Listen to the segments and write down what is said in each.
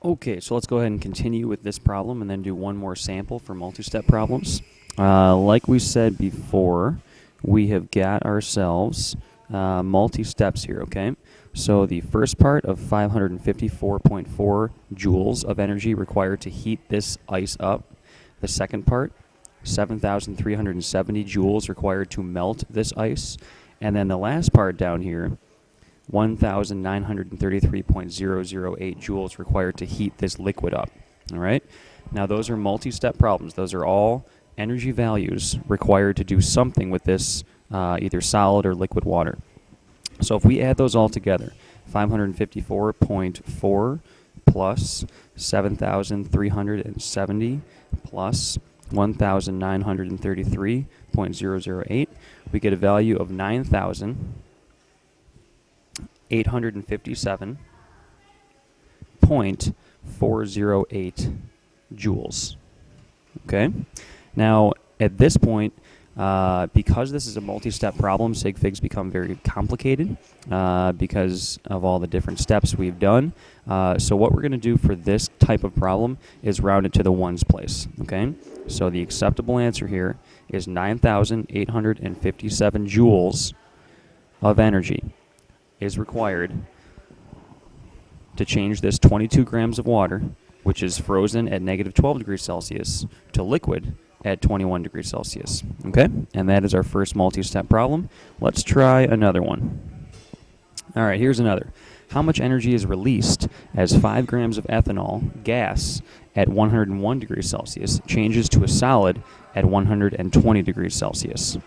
Okay, so let's go ahead and continue with this problem and then do one more sample for multi-step problems. Like we said before, we have got ourselves multi-steps here, okay? So the first part of 554.4 joules of energy required to heat this ice up. The second part, 7,370 joules required to melt this ice. And then the last part down here, 1,933.008 joules required to heat this liquid up. All right? Now, those are multi-step problems. Those are all energy values required to do something with this either solid or liquid water. So if we add those all together, 554.4 plus 7,370 plus 1,933.008, we get a value of 9,857.408 joules. Okay? Now, at this point, because this is a multi-step problem, sig figs become very complicated because of all the different steps we've done. So what we're going to do for this type of problem is round it to the ones place. Okay? So the acceptable answer here is 9,857 joules of energy is required to change this 22 grams of water, which is frozen at negative 12 degrees Celsius, to liquid at 21 degrees Celsius. Okay? And that is our first multi-step problem. Let's try another one. All right, here's another. How much energy is released as 5 grams of ethanol gas at 101 degrees Celsius changes to a solid at 120 degrees Celsius?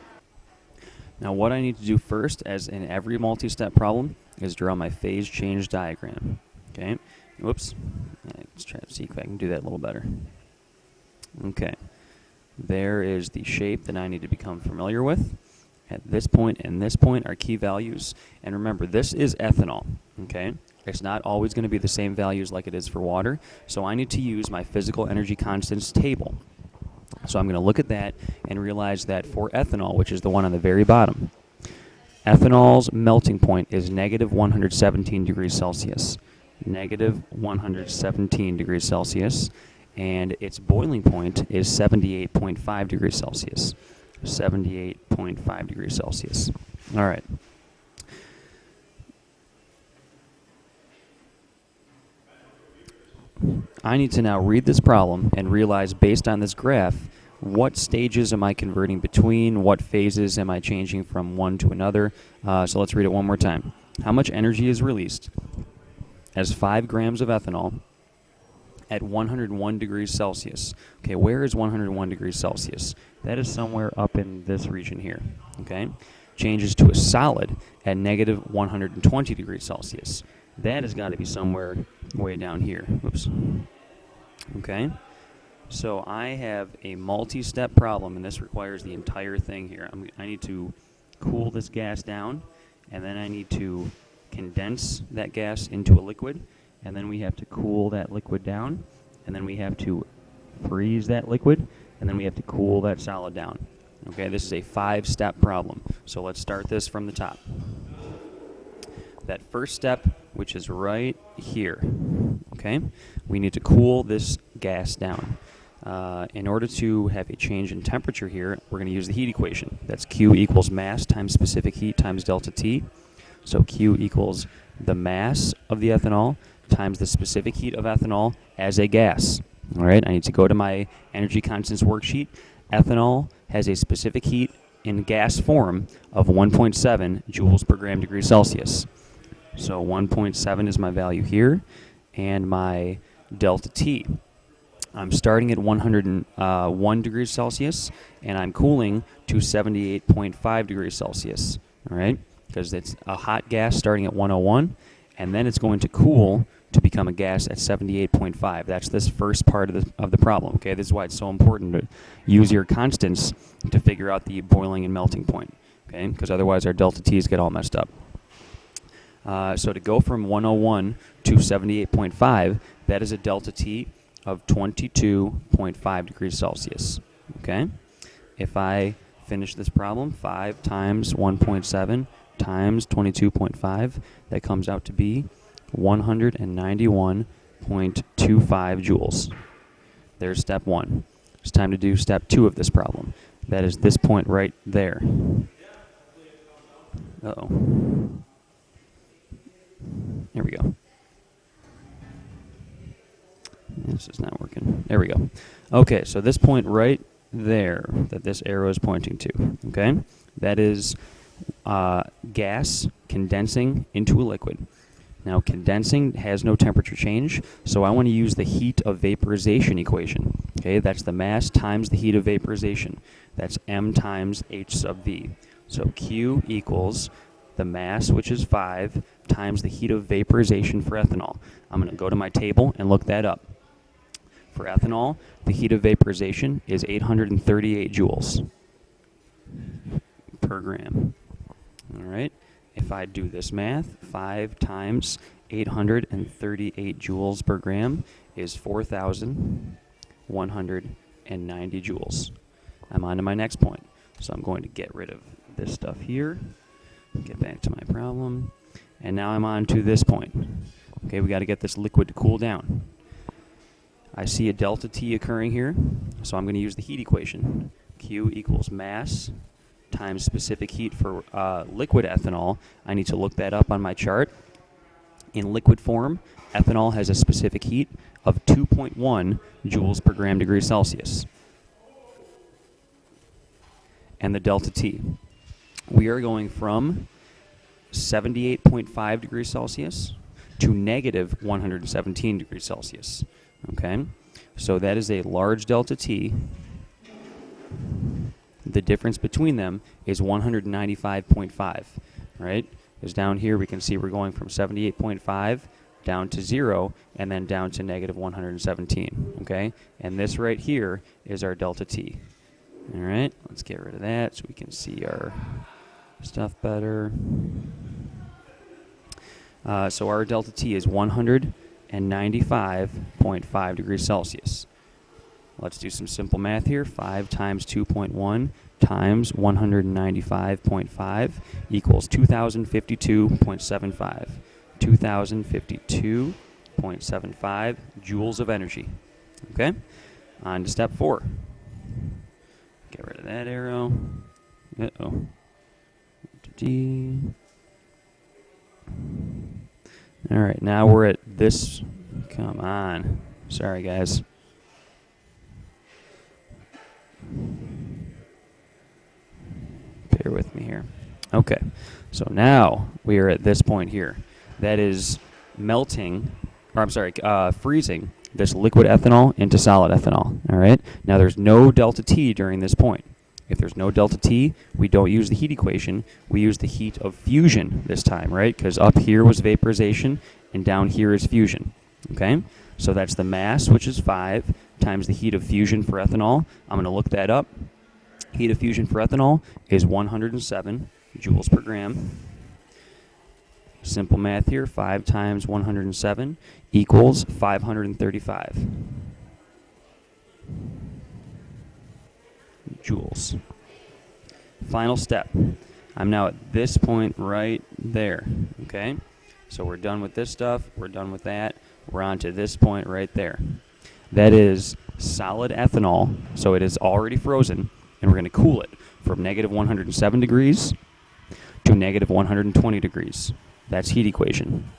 Now, what I need to do first, as in every multi-step problem, is draw my phase change diagram. Okay? Whoops. Let's try to see if I can do that a little better. Okay. There is the shape that I need to become familiar with. At this point and this point are key values. And remember, this is ethanol. Okay? It's not always going to be the same values like it is for water. So I need to use my physical energy constants table. So I'm going to look at that and realize that for ethanol, which is the one on the very bottom, ethanol's melting point is negative 117 degrees Celsius. Negative 117 degrees Celsius. And its boiling point is 78.5 degrees Celsius. 78.5 degrees Celsius. All right. I need to now read this problem and realize, based on this graph, what stages am I converting between, what phases am I changing from one to another. So let's read it one more time. How much energy is released as 5 grams of ethanol at 101 degrees Celsius? Okay, where is 101 degrees Celsius? That is somewhere up in this region here. Okay, changes to a solid at negative 120 degrees Celsius. That has got to be somewhere way down here. Oops. Okay, so I have a multi-step problem, and this requires the entire thing here. I need to cool this gas down, and then I need to condense that gas into a liquid, and then we have to cool that liquid down, and then we have to freeze that liquid, and then we have to cool that solid down. Okay, this is a 5-step problem. So let's start this from the top. That first step, which is right here, okay, we need to cool this gas down. In order to have a change in temperature here, we're going to use the heat equation. That's Q equals mass times specific heat times delta T. So Q equals the mass of the ethanol times the specific heat of ethanol as a gas. All right, I need to go to my energy constants worksheet. Ethanol has a specific heat in gas form of 1.7 joules per gram degree Celsius. So 1.7 is my value here, and my delta T. I'm starting at 101 degrees Celsius, and I'm cooling to 78.5 degrees Celsius. All right, because it's a hot gas starting at 101, and then it's going to cool to become a gas at 78.5. That's this first part of the problem. Okay, this is why it's so important to use your constants to figure out the boiling and melting point. Okay, because otherwise our delta T's get all messed up. So to go from 101 to 78.5, that is a delta T of 22.5 degrees Celsius. Okay, if I finish this problem, 5 times 1.7 times 22.5, that comes out to be 191.5 0.25 joules. There's step 1. It's time to do step 2 of this problem. That is this point right there. Uh-oh. There we go. This is not working. There we go. Okay, so this point right there that this arrow is pointing to, okay, that is gas condensing into a liquid. Now, condensing has no temperature change, so I want to use the heat of vaporization equation. Okay, that's the mass times the heat of vaporization. That's m times h sub v. So Q equals the mass, which is 5, times the heat of vaporization for ethanol. I'm going to go to my table and look that up. For ethanol, the heat of vaporization is 838 joules per gram. All right. If I do this math, 5 times 838 joules per gram is 4,190 joules. I'm on to my next point. So I'm going to get rid of this stuff here, get back to my problem, and now I'm on to this point. Okay, we got to get this liquid to cool down. I see a delta T occurring here, so I'm going to use the heat equation. Q equals mass times specific heat for liquid ethanol. I need to look that up on my chart. In liquid form, ethanol has a specific heat of 2.1 joules per gram degree Celsius. And the delta T. We are going from 78.5 degrees Celsius to negative 117 degrees Celsius. Okay? So that is a large delta T. The difference between them is 195.5, right? Because down here we can see we're going from 78.5 down to 0 and then down to negative 117, okay? And this right here is our delta T. All right, let's get rid of that so we can see our stuff better. So our delta T is 195.5 degrees Celsius. Let's do some simple math here. 5 times 2.1 times 195.5 equals 2,052.75. 2,052.75 joules of energy. Okay? On to step 4. Get rid of that arrow. Uh-oh. D. All right, now we're at this. Come on. Sorry, guys. Bear with me here. Okay, so now we are at this point here. That is melting, or I'm sorry, freezing this liquid ethanol into solid ethanol. All right. Now there's no delta T during this point. If there's no delta T, we don't use the heat equation. We use the heat of fusion this time, right? Because up here was vaporization, and down here is fusion. Okay. So that's the mass, which is 5, times the heat of fusion for ethanol. I'm going to look that up. Heat of fusion for ethanol is 107 joules per gram. Simple math here, 5 times 107 equals 535 joules. Final step. I'm now at this point right there, okay? So we're done with this stuff, we're done with that, we're on to this point right there. That is solid ethanol, so it is already frozen, and we're going to cool it from negative 107 degrees to negative 120 degrees. That's heat equation.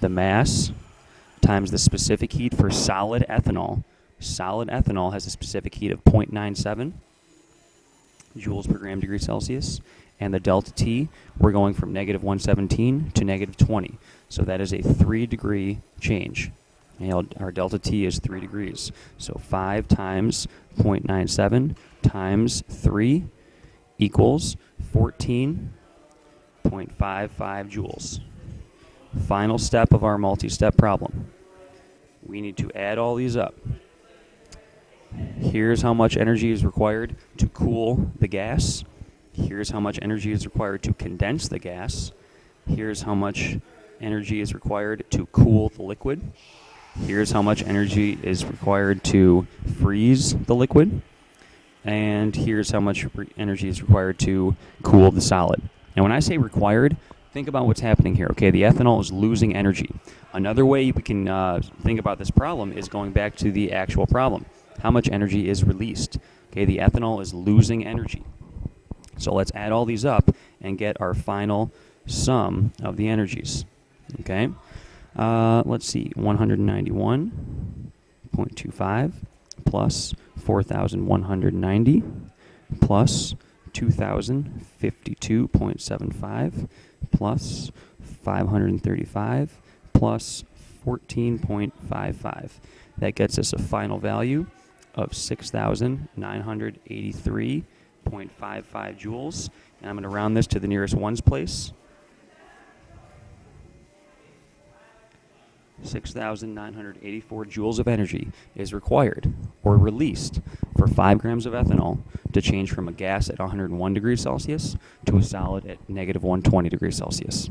The mass times the specific heat for solid ethanol. Solid ethanol has a specific heat of 0.97 joules per gram degree Celsius. And the delta T, we're going from negative 117 to negative 20. So that is a 3-degree change. And our delta T is 3 degrees. So 5 times 0.97 times 3 equals 14.55 joules. Final step of our multi-step problem. We need to add all these up. Here's how much energy is required to cool the gas. Here's how much energy is required to condense the gas. Here's how much energy is required to cool the liquid. Here's how much energy is required to freeze the liquid. And here's how much energy is required to cool the solid. Now, when I say required, think about what's happening here. Okay, the ethanol is losing energy. Another way we can think about this problem is going back to the actual problem. How much energy is released? Okay, the ethanol is losing energy. So let's add all these up and get our final sum of the energies. Okay, let's see, 191.25 plus 4,190 plus 2,052.75 plus 535 plus 14.55. That gets us a final value of 6,983.55 joules. And I'm going to round this to the nearest ones place. 6,984 joules of energy is required or released for 5 grams of ethanol to change from a gas at 101 degrees Celsius to a solid at negative 120 degrees Celsius.